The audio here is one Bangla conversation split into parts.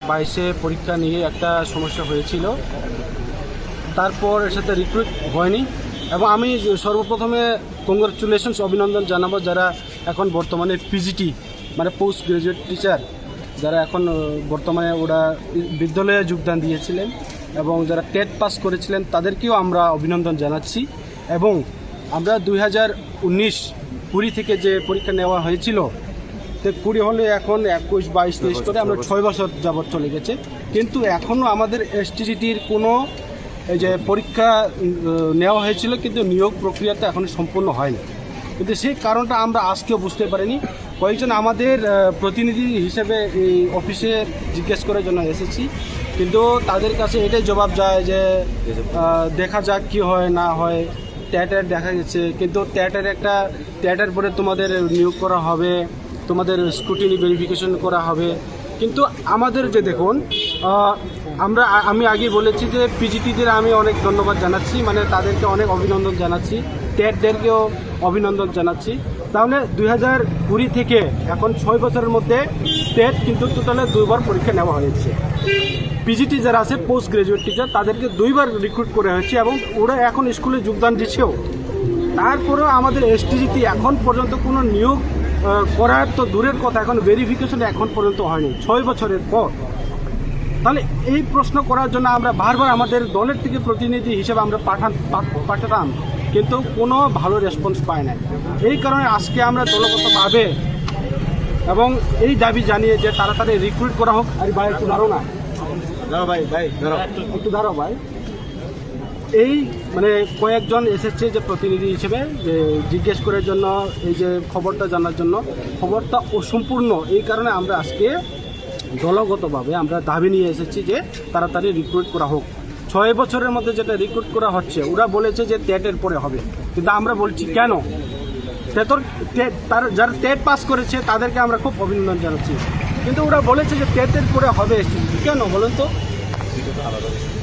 22-এ পরীক্ষা নিয়ে একটা সমস্যা হয়েছিল, তারপর এর সাথে রিক্রুট হয়নি। এবং আমি সর্বপ্রথমে কংগ্রাচুলেশনস অভিনন্দন জানাবো যারা এখন বর্তমানে পিজিটি মানে পোস্ট গ্রাজুয়েট টিচার যারা এখন বর্তমানে ওরা বিদ্যালয়ে যোগদান দিয়েছিলেন এবং যারা টেট পাস করেছিলেন তাদেরকেও আমরা অভিনন্দন জানাচ্ছি। এবং আমরা 2019-20 থেকে যে পরীক্ষা নেওয়া হয়েছিল, তো 20 হলে এখন 21, 22, 23 করে আমরা 6 বছর যাবৎ চলে গেছে, কিন্তু এখনও আমাদের এসটিজিটির কোনো এই যে পরীক্ষা নেওয়া হয়েছিল কিন্তু নিয়োগ প্রক্রিয়াটা এখনও সম্পূর্ণ হয়নি। কিন্তু সেই কারণটা আমরা আজকেও বুঝতে পারিনি। কয়েকজন আমাদের প্রতিনিধি হিসেবে এই অফিসে জিজ্ঞেস করার জন্য এসেছি, কিন্তু তাদের কাছে এটাই জবাব যায় যে দেখা যাক কী হয় না হয়। ট্যাটের দেখা গেছে, কিন্তু ট্যাটের পরে তোমাদের নিয়োগ করা হবে, তোমাদের স্ক্রুটিনি ভেরিফিকেশন করা হবে। কিন্তু আমাদের যে দেখুন, আমি আগে বলেছি যে পিজিটিদের আমি অনেক ধন্যবাদ জানাচ্ছি, মানে তাদেরকে অনেক অভিনন্দন জানাচ্ছি, ট্যাটদেরকেও অভিনন্দন জানাচ্ছি। তাহলে 2020 থেকে এখন 6 বছরের মধ্যে ট্যাট কিন্তু টোটালে 2বার পরীক্ষা নেওয়া হয়েছে। পিজিটি যারা আছে পোস্ট গ্রাজুয়েট টিচার তাদেরকে 2বার রিক্রুট করা হয়েছে এবং ওরা এখন স্কুলে যোগদান দিচ্ছেও। তারপরেও আমাদের এসটিজিটি এখন পর্যন্ত কোনো নিয়োগ করার তো দূরের কথা, এখন ভেরিফিকেশন এখন পর্যন্ত হয়নি 6 বছরের পর। তাহলে এই প্রশ্ন করার জন্য আমরা বারবার আমাদের দলের থেকে প্রতিনিধি হিসেবে আমরা পাঠাতাম, কিন্তু কোনো ভালো রেসপন্স পায় না। এই কারণে আজকে আমরা দলগতভাবে এবং এই দাবি জানিয়ে যে তাড়াতাড়ি রিক্রুট করা হোক। আর ভাই একটু দাঁড়ো না, একটু দাঁড়ো ভাই। এই মানে কয়েকজন এসেছে যে প্রতিনিধি হিসেবে যে জিজ্ঞেস করার জন্য, এই যে খবরটা জানার জন্য। খবরটা অসম্পূর্ণ, এই কারণে আমরা আজকে দলগতভাবে আমরা দাবি নিয়ে এসেছি যে তাড়াতাড়ি রিক্রুট করা হোক। 6 বছরের মধ্যে যেটা রিক্রুট করা হচ্ছে, ওরা বলেছে যে টেটের পরে হবে, কিন্তু আমরা বলছি কেন? যারা টেট পাস করেছে তাদেরকে আমরা খুব অভিনন্দন জানাচ্ছি, কিন্তু ওরা বলেছে যে টেটের পরে হবে। কেন বলুন তো?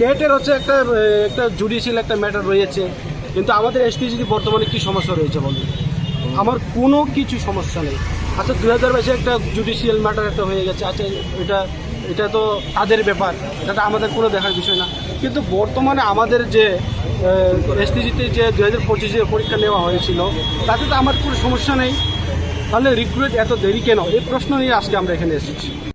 টেটের হচ্ছে একটা জুডিশিয়াল একটা ম্যাটার রয়েছে, কিন্তু আমাদের এসটিজিটি বর্তমানে কি সমস্যা রয়েছে বলুন? আমার কোনো কিছু সমস্যা নেই। আচ্ছা 2022-এ একটা জুডিশিয়াল ম্যাটার একটা হয়ে গেছে, আচ্ছা এটা তো তাদের ব্যাপার, এটা আমাদের কোনো দেখার বিষয় না। কিন্তু বর্তমানে আমাদের যে এসটিজিতে যে 2025-এ পরীক্ষা নেওয়া হয়েছিল তাতে তো আমার কোনো সমস্যা নেই। তাহলে রিক্রুট এত দেরি কেন? এই প্রশ্ন নিয়ে আজকে আমরা এখানে এসেছি।